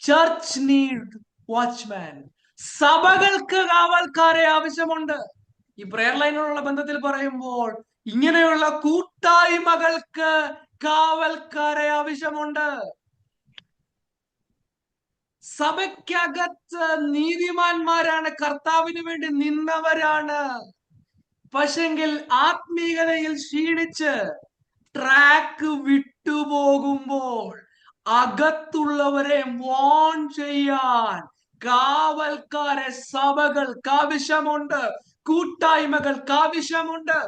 Church need watchman. സഭകൾക്ക് കാവൽക്കാരെ ആവശ്യമുണ്ട്. ഈ പ്രെയർ ലൈനിലുള്ള ബന്ധത്തിൽ പറയുമ്പോൾ ഇങ്ങനെയുള്ള കൂട്ടായ്മകൾക്ക് കാവൽക്കാരെ ആവശ്യമുണ്ട്. സഭയ്ക്കകത്ത് നീതിമാന്മാരാണ്, കർത്താവിന് വേണ്ടി നിന്നവരാണ്. പക്ഷെങ്കിൽ ആത്മീയതയിൽ ക്ഷീണിച്ച് ട്രാക്ക് വിട്ടുപോകുമ്പോൾ അകത്തുള്ളവരെ വാൺ ചെയ്യാൻ കാവൽക്കാരെ സഭകൾക്ക് ആവശ്യമുണ്ട്, കൂട്ടായ്മകൾക്ക് ആവശ്യമുണ്ട്.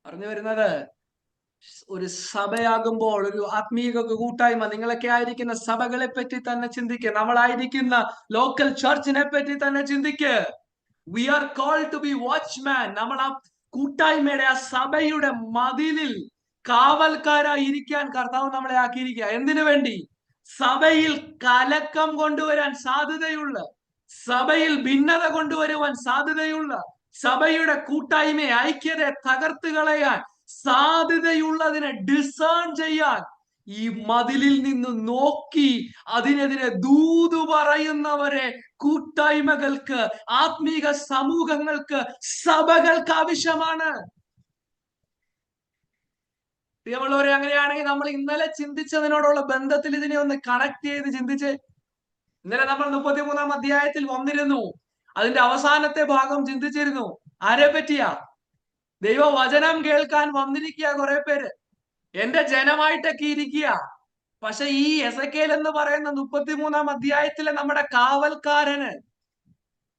പറഞ്ഞു വരുന്നത്, ഒരു സഭയാകുമ്പോൾ, ഒരു ആത്മീയ കൂട്ടായ്മ, നിങ്ങളൊക്കെ ആയിരിക്കുന്ന സഭകളെ പറ്റി തന്നെ ചിന്തിക്കുക. നമ്മളായിരിക്കുന്ന ലോക്കൽ ചർച്ചിനെ പറ്റി തന്നെ ചിന്തിക്കുക. We are called to be watchman. നമ്മൾ ആ കൂട്ടായ്മയുടെ, ആ സഭയുടെ മതിലിൽ കാവൽക്കാരായി ഇരിക്കാൻ കർത്താവ് നമ്മളെ ആക്കിയിരിക്കുക. എന്തിനു വേണ്ടി? സഭയിൽ കലക്കം കൊണ്ടുവരാൻ സാധ്യതയുള്ള, സഭയിൽ ഭിന്നത കൊണ്ടുവരുവാൻ സാധ്യതയുള്ള, സഭയുടെ കൂട്ടായ്മയെ, ഐക്യതയെ തകർത്ത് കളയാൻ സാധ്യതയുള്ളതിനെ ഡിസേൺ ചെയ്യാൻ ഈ മതിലിൽ നിന്ന് നോക്കി അതിനെതിരെ ദൂതു പറയുന്നവരെ കൂട്ടായ്മകൾക്ക്, ആത്മീക സമൂഹങ്ങൾക്ക്, സഭകൾക്ക് ആവശ്യമാണ്. പ്രിയമുള്ളവരെ, അങ്ങനെയാണെങ്കിൽ നമ്മൾ ഇന്നലെ ചിന്തിച്ചതിനോടുള്ള ബന്ധത്തിൽ ഇതിനെ ഒന്ന് കണക്ട് ചെയ്ത് ചിന്തിച്ച്. ഇന്നലെ നമ്മൾ 33-ാം അധ്യായത്തിൽ വന്നിരുന്നു. അതിന്റെ അവസാനത്തെ ഭാഗം ചിന്തിച്ചിരുന്നു. ആരെ പറ്റിയാ? ദൈവവചനം കേൾക്കാൻ വന്നിരിക്കുക കുറെ പേര്, എന്റെ ജനമായിട്ടൊക്കെ ഇരിക്കുക. പക്ഷെ ഈ എസെക്കേൽ എന്ന് പറയുന്ന 33-ാം അധ്യായത്തിലെ നമ്മുടെ കാവൽക്കാരന്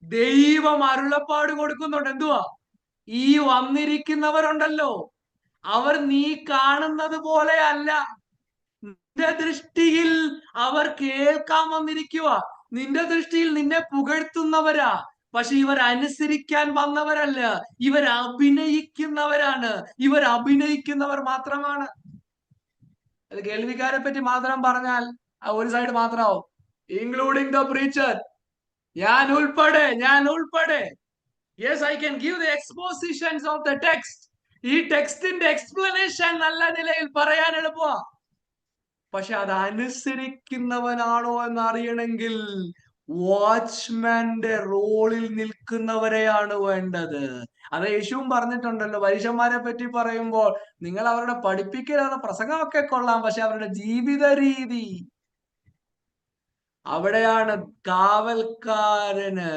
ദൈവം അരുളപ്പാട് കൊടുക്കുന്നുണ്ട്. എന്തുവാ? ഈ വന്നിരിക്കുന്നവരുണ്ടല്ലോ, അവർ നീ കാണുന്നത് പോലെ അല്ല. നിന്റെ ദൃഷ്ടിയിൽ അവർ കേൾക്കാൻ വന്നിരിക്കുക, നിന്റെ ദൃഷ്ടിയിൽ നിന്നെ പുകഴ്ത്തുന്നവരാ. പക്ഷെ ഇവർ അനുസരിക്കാൻ വന്നവരല്ല, ഇവർ അഭിനയിക്കുന്നവരാണ്. ഇവർ അഭിനയിക്കുന്നവർ മാത്രമാണ്. അത് കേൾവിക്കാരെ പറ്റി മാത്രം പറഞ്ഞാൽ ഒരു സൈഡ് മാത്രമാവും, ഇൻക്ലൂഡിങ് ദ പ്രീച്ചർ. ഞാൻ ഉൾപ്പെടെ. Yes, I can give the expositions of the text. ഈ ടെക്സ്റ്റിന്റെ എക്സ്പ്ലനേഷൻ നല്ല നിലയിൽ പറയാൻ എളുപ്പമാ. പക്ഷെ അത് അനുസരിക്കുന്നവനാണോ എന്ന് അറിയണമെങ്കിൽ വാച്ച്മാന്റെ റോളിൽ നിൽക്കുന്നവരെയാണ് വേണ്ടത്. അത് യേശുവും പറഞ്ഞിട്ടുണ്ടല്ലോ. പരീശന്മാരെ പറ്റി പറയുമ്പോൾ, നിങ്ങൾ അവരുടെ പഠിപ്പിക്കലാണ്, പ്രസംഗമൊക്കെ കൊള്ളാം, പക്ഷെ അവരുടെ ജീവിത രീതി, അവിടെയാണ് കാവൽക്കാരന്,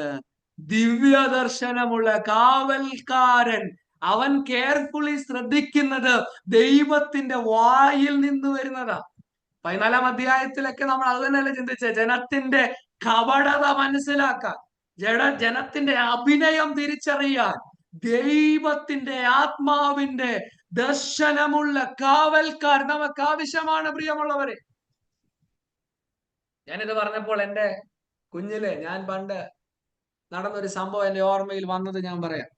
ദിവ്യദർശനമുള്ള കാവൽക്കാരൻ, അവൻ കെയർഫുള്ളി ശ്രദ്ധിക്കുന്നത് ദൈവത്തിന്റെ വായിൽ നിന്ന് വരുന്നതാ. 14-ാം അധ്യായത്തിലൊക്കെ നമ്മൾ അത് തന്നെയല്ലേ ചിന്തിച്ചേ? ജനത്തിന്റെ കപടത മനസ്സിലാക്കാൻ, ജനത്തിന്റെ അഭിനയം തിരിച്ചറിയാൻ ദൈവത്തിന്റെ ആത്മാവിന്റെ ദർശനമുള്ള കാവൽക്കാർ നമുക്ക് ആവശ്യമാണ്. പ്രിയമുള്ളവരെ, ഞാനിത് പറഞ്ഞപ്പോൾ എന്റെ കുഞ്ഞിലെ, ഞാൻ പണ്ട് നടന്നൊരു സംഭവം എന്റെ ഓർമ്മയിൽ വന്നത് ഞാൻ പറയാം.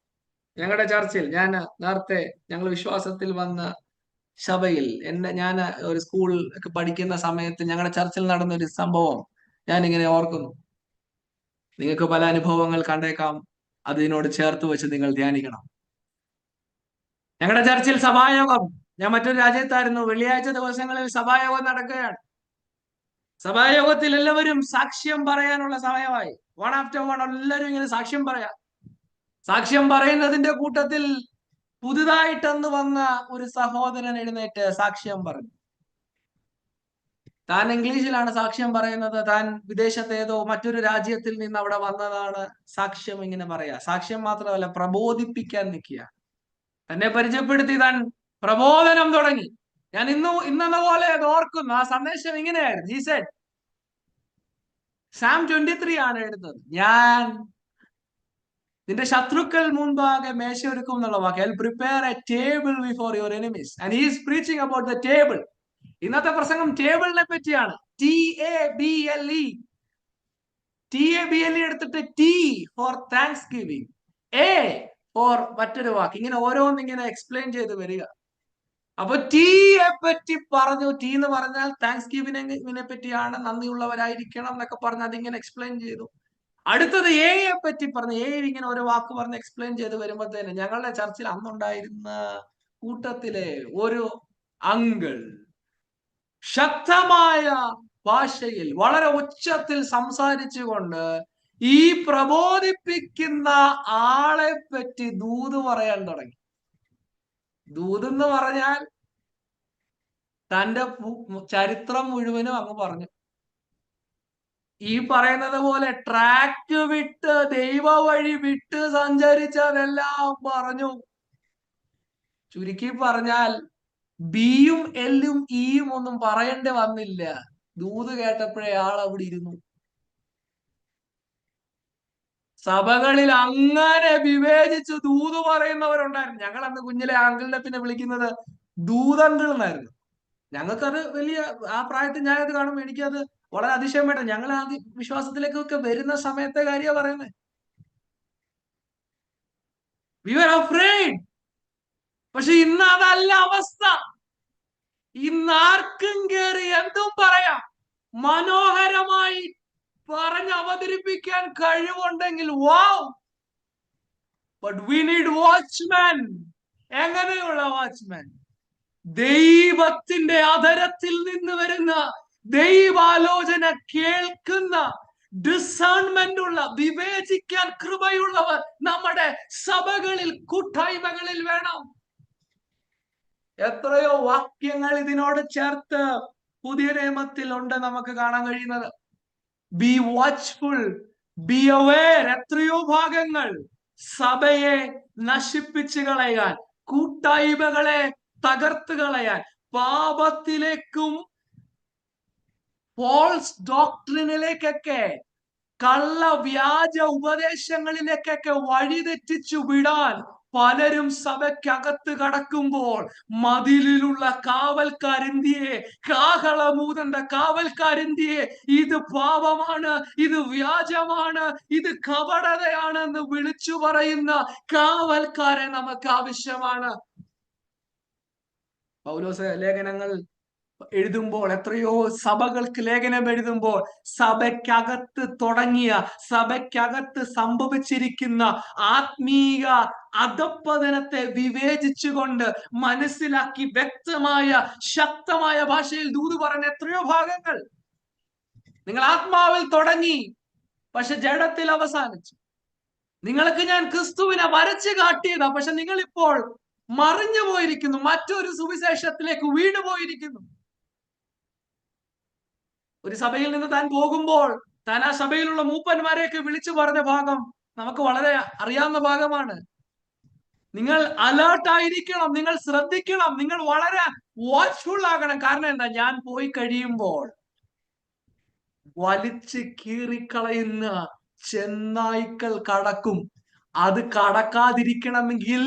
ഞങ്ങളുടെ ചർച്ചിൽ, ഞാൻ നേരത്തെ ഞങ്ങൾ വിശ്വാസത്തിൽ വന്ന സഭയിൽ, ഞാൻ ഒരു സ്കൂൾ ഒക്കെ പഠിക്കുന്ന സമയത്ത് ഞങ്ങളുടെ ചർച്ചിൽ നടന്നൊരു സംഭവം ഞാനിങ്ങനെ ഓർക്കുന്നു. നിങ്ങൾക്ക് പല അനുഭവങ്ങൾ കണ്ടേക്കാം, അതിനോട് ചേർത്ത് വെച്ച് നിങ്ങൾ ധ്യാനിക്കണം. ഞങ്ങളുടെ ചർച്ചിൽ സഭായോഗം, ഞാൻ മറ്റൊരു രാജ്യത്തായിരുന്നു, വെള്ളിയാഴ്ച ദിവസങ്ങളിൽ സഭായോഗം നടക്കുകയാണ്. സഭായോഗത്തിൽ എല്ലാവരും സാക്ഷ്യം പറയാനുള്ള സമയമായി. വൺ ആഫ്റ്റർ വൺ എല്ലാവരും ഇങ്ങനെ സാക്ഷ്യം പറയാം. സാക്ഷ്യം പറയുന്നതിന്റെ കൂട്ടത്തിൽ പുതുതായിട്ടൊന്ന് വന്ന ഒരു സഹോദരൻ എഴുന്നേറ്റ് സാക്ഷ്യം പറഞ്ഞു. താൻ ഇംഗ്ലീഷിലാണ് സാക്ഷ്യം പറയുന്നത്. താൻ വിദേശത്തേതോ മറ്റൊരു രാജ്യത്തിൽ നിന്ന് അവിടെ വന്നതാണ്. സാക്ഷ്യം ഇങ്ങനെ പറയാ. സാക്ഷ്യം മാത്രമല്ല, പ്രബോധിപ്പിക്കാൻ നിൽക്കുക. തന്നെ പരിചയപ്പെടുത്തി താൻ പ്രബോധനം തുടങ്ങി. ഞാൻ ഇന്നെന്ന പോലെ അത് ഓർക്കുന്നു. ആ സന്ദേശം ഇങ്ങനെയായിരുന്നു. He said, സാം 23 ആണ് എഴുതുന്നത്. ഞാൻ നിന്റെ ശത്രുക്കൾ മുൻപാകെ മേശ ഒരുക്കും എന്നുള്ള വാക്ക്. I'll prepare a table before your enemies. And he is preaching about the table. ഇന്നത്തെ പ്രസംഗം ടേബിളിനെ പറ്റിയാണ്. TABLE. TABLE എടുത്തിട്ട് T for Thanksgiving, A for മറ്റൊരു വാക്ക്, ഇങ്ങനെ ഓരോന്നിങ്ങനെ എക്സ്പ്ലെയിൻ ചെയ്ത് വരിക. അപ്പൊ ടീയെ പറ്റി പറഞ്ഞു. ടി എന്ന് പറഞ്ഞാൽ താങ്ക്സ് ഗിവിങ്ങിനെ പറ്റിയാണ്, നന്ദിയുള്ളവരായിരിക്കണം എന്നൊക്കെ പറഞ്ഞ് അതിങ്ങനെ എക്സ്പ്ലെയിൻ ചെയ്തു. അടുത്തത് എയെ പറ്റി പറഞ്ഞു. എ ഇങ്ങനെ ഓരോ വാക്ക് പറഞ്ഞ് എക്സ്പ്ലെയിൻ ചെയ്ത് വരുമ്പോഴത്തേന് ഞങ്ങളുടെ ചർച്ചിൽ അന്നുണ്ടായിരുന്ന കൂട്ടത്തിലെ ഒരു അങ്കിൾ ശക്തമായ ഭാഷയിൽ വളരെ ഉച്ചത്തിൽ സംസാരിച്ചുകൊണ്ട് ഈ പ്രബോധിപ്പിക്കുന്ന ആളെ പറ്റി ദൂത് പറയാൻ തുടങ്ങി. ദൂതെന്ന് പറഞ്ഞാൽ തന്റെ ചരിത്രം മുഴുവനും അങ്ങ് പറഞ്ഞു. ഈ പറയുന്നത് പോലെ ട്രാക്ക് വിട്ട് ദൈവ വഴി വിട്ട് സഞ്ചരിച്ചതെല്ലാം പറഞ്ഞു. ചുരുക്കി പറഞ്ഞാൽ ബിയും എല്ലും ഇയും ഒന്നും പറയേണ്ടി വന്നില്ല. ദൂത് കേട്ടപ്പോഴേ ആൾ അവിടെ ഇരുന്നു. സഭകളിൽ അങ്ങനെ വിവേചിച്ച് ദൂത് പറയുന്നവരുണ്ടായിരുന്നു. ഞങ്ങൾ അന്ന് കുഞ്ഞിലെ അങ്കിളിനെ പിന്നെ വിളിക്കുന്നത് ദൂതങ്കിൾ എന്നായിരുന്നു. ഞങ്ങൾക്കത് വലിയ, ആ പ്രായത്തിൽ ഞാനത് കാണുമ്പോൾ എനിക്കത് വളരെ അതിശയമായിട്ട്, ഞങ്ങൾ ആദ്യ വിശ്വാസത്തിലേക്കൊക്കെ വരുന്ന സമയത്തെ കാര്യമാണ് പറയുന്നത്. We were afraid. പക്ഷെ ഇന്ന് അതല്ല അവസ്ഥ. ഇന്ന് ആർക്കും കയറി എന്തും പറയാം. മനോഹരമായി പറഞ്ഞ് അവതരിപ്പിക്കാൻ കഴിവുണ്ടെങ്കിൽ wow. But we need watchman. എങ്ങനെയുള്ള വാച്ച്മാൻ? ദൈവത്തിന്റെ അധരത്തിൽ നിന്ന് വരുന്ന ദൈവാലോചന കേൾക്കുന്ന, ഡിസേൺമെന്റ് ഉള്ള, വിവേചിക്കാൻ കൃപയുള്ളവർ നമ്മുടെ സഭകളിൽ, കൂട്ടായ്മകളിൽ വേണം. എത്രയോ വാക്യങ്ങൾ ഇതിനോട് ചേർത്ത് പുതിയ നിയമത്തിൽ ഉണ്ട് നമുക്ക് കാണാൻ കഴിയുന്നത്. B watchful, be aware. എത്രയോ ഭാഗങ്ങൾ സഭയെ നശിപ്പിച്ചു കളയാൻ, കൂട്ടായ്മകളെ തകർത്ത് കളയാൻ, പാപത്തിലേക്കും ഫോൾസ് ഡോക്ട്രിനിലേക്കൊക്കെ, കള്ള വ്യാജ ഉപദേശങ്ങളിലേക്കൊക്കെ വഴിതെറ്റിച്ചു വിടാൻ പലരും സഭയ്ക്കകത്ത് കടക്കുമ്പോൾ മതിലിലുള്ള കാവൽക്കാരെന്തിയെ, കാഹളമൂതന്റെ കാവൽക്കാരെന്തിയെ, ഇത് പാപമാണ്, ഇത് വ്യാജമാണ്, ഇത് കപടതയാണെന്ന് വിളിച്ചു പറയുന്ന കാവൽക്കാരെ നമുക്ക് ആവശ്യമാണ്. പൗലോസ് ലേഖനങ്ങൾ എഴുതുമ്പോൾ, എത്രയോ സഭകൾക്ക് ലേഖനം എഴുതുമ്പോൾ, സഭയ്ക്കകത്ത് തുടങ്ങിയ, സഭയ്ക്കകത്ത് സംഭവിച്ചിരിക്കുന്ന ആത്മീയ അധപ്പതനത്തെ വിവേചിച്ചുകൊണ്ട് മനസ്സിലാക്കി വ്യക്തമായ ശക്തമായ ഭാഷയിൽ ദൂത് പറഞ്ഞ എത്രയോ ഭാഗങ്ങൾ. നിങ്ങൾ ആത്മാവിൽ തുടങ്ങി, പക്ഷെ ജഡത്തിൽ അവസാനിച്ചു. നിങ്ങൾക്ക് ഞാൻ ക്രിസ്തുവിനെ വരച്ചു കാട്ടിയതാ, പക്ഷെ നിങ്ങൾ ഇപ്പോൾ മറിഞ്ഞു പോയിരിക്കുന്നു, മറ്റൊരു സുവിശേഷത്തിലേക്ക് വീണു പോയിരിക്കുന്നു. ഒരു സഭയിൽ നിന്ന് താൻ പോകുമ്പോൾ താൻ ആ സഭയിലുള്ള മൂപ്പന്മാരെയൊക്കെ വിളിച്ചു പറഞ്ഞ ഭാഗം നമുക്ക് വളരെ അറിയാവുന്ന ഭാഗമാണ്. നിങ്ങൾ അലേർട്ട് ആയിരിക്കണം, നിങ്ങൾ ശ്രദ്ധിക്കണം, നിങ്ങൾ വളരെ വാച്ച്ഫുൾ ആകണം. കാരണം എന്താ? ഞാൻ പോയി കഴിയുമ്പോൾ വലിച്ച് കീറിക്കളയുന്ന ചെന്നായ്ക്കൾ കടക്കും. അത് കടക്കാതിരിക്കണമെങ്കിൽ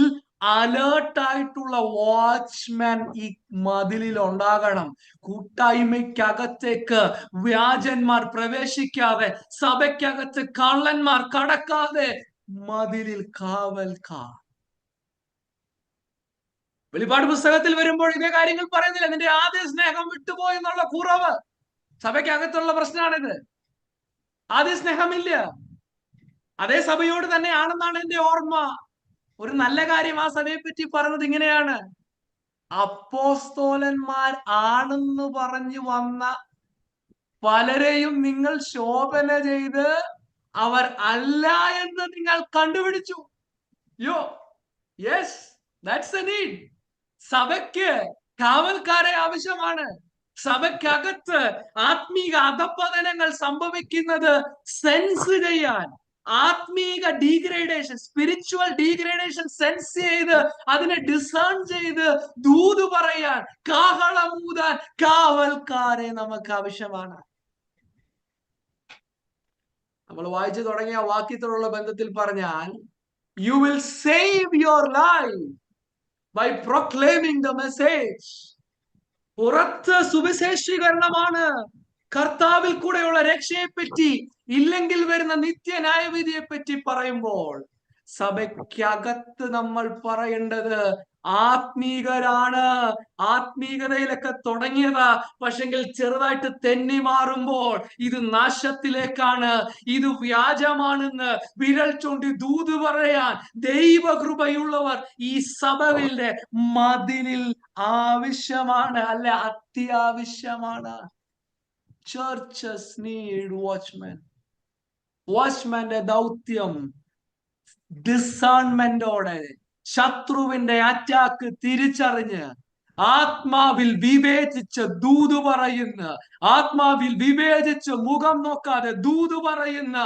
അലേർട്ടായിട്ടുള്ള വാച്ച്മാൻ ഈ മതിലിൽ ഉണ്ടാകണം. കൂട്ടായ്മയ്ക്കകത്തേക്ക് വ്യാജന്മാർ പ്രവേശിക്കാതെ, സഭയ്ക്കകത്ത് കള്ളന്മാർ കടക്കാതെ മതിലിൽ കാവൽക്കാർ. വെളിപ്പാട് പുസ്തകത്തിൽ വരുമ്പോൾ ഇതേ കാര്യങ്ങൾ പറയുന്നില്ല. നിന്റെ ആദ്യ സ്നേഹം വിട്ടുപോയി എന്നുള്ള കുറവ് സഭയ്ക്കകത്തുള്ള പ്രശ്നമാണിത്. ആദ്യ സ്നേഹമില്ല. അതേ സഭയോട് തന്നെയാണെന്നാണ് എന്റെ ഓർമ്മ. ഒരു നല്ല കാര്യം ആ സഭയെ പറ്റി പറഞ്ഞത് ഇങ്ങനെയാണ്: അപ്പോസ്തോലന്മാർ ആണെന്ന് പറഞ്ഞു വന്ന പലരെയും നിങ്ങൾ ശോധന ചെയ്ത് അവർ അല്ല എന്ന് നിങ്ങൾ കണ്ടുപിടിച്ചു. Yes, that's A need. സഭയ്ക്ക് കാവൽക്കാരെ ആവശ്യമാണ്. സഭയ്ക്കകത്ത് ആത്മീക അധപ്പതനങ്ങൾ സംഭവിക്കുന്നത് സെൻസ് ചെയ്യാൻ, ആത്മീക ഡീഗ്രേഡേഷൻ, സ്പിരിച്വൽ ഡീഗ്രേഡേഷൻ സെൻസ് ചെയ്ത് അതിനെ ഡിസേൺ ചെയ്ത് ദൂത് പറയാൻ, കാഹളമൂതാൻ കാവൽക്കാരെ നമുക്ക് ആവശ്യമാണ്. നമ്മൾ വായിച്ചു തുടങ്ങിയ വാക്യത്തോടുള്ള ബന്ധത്തിൽ പറഞ്ഞാൽ, you will save your life by proclaiming the message. പുറത്ത് സുവിശേഷീകരണമാണ്. കർത്താവിൽ കൂടെയുള്ള രക്ഷയെ പറ്റി, ഇല്ലെങ്കിൽ വരുന്ന നിത്യന്യായവിധിയെ പറ്റി പറയുമ്പോൾ സഭയ്ക്കകത്ത് നമ്മൾ പറയേണ്ടത് ആത്മീകരാണ്. ആത്മീകതയിലൊക്കെ തുടങ്ങിയതാ, പക്ഷെങ്കിൽ ചെറുതായിട്ട് തെന്നി മാറുമ്പോൾ ഇത് നാശത്തിലേക്കാണ്, ഇത് വ്യാജമാണെന്ന് വിരൽ ചൂണ്ടി ദൂത് പറയാൻ ദൈവകൃപയുള്ളവർ ഈ സഭകളുടെ മതിലിൽ ആവശ്യമാണ്, അല്ല അത്യാവശ്യമാണ്. Churches need watchman. വാച്ച്മാന്റെ ദൗത്യം ഡിസേൺമെന്റോടെ ശത്രുവിന്റെ അറ്റാക്ക് തിരിച്ചറിഞ്ഞ് ആത്മാവിൽ വിവേചിച്ച് ദൂത് പറയുന്ന, ആത്മാവിൽ വിവേചിച്ച് മുഖം നോക്കാതെ ദൂത് പറയുന്ന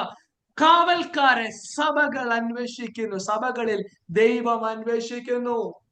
കാവൽക്കാരെ സഭകൾ അന്വേഷിക്കുന്നു. സഭകളിൽ ദൈവം അന്വേഷിക്കുന്നു.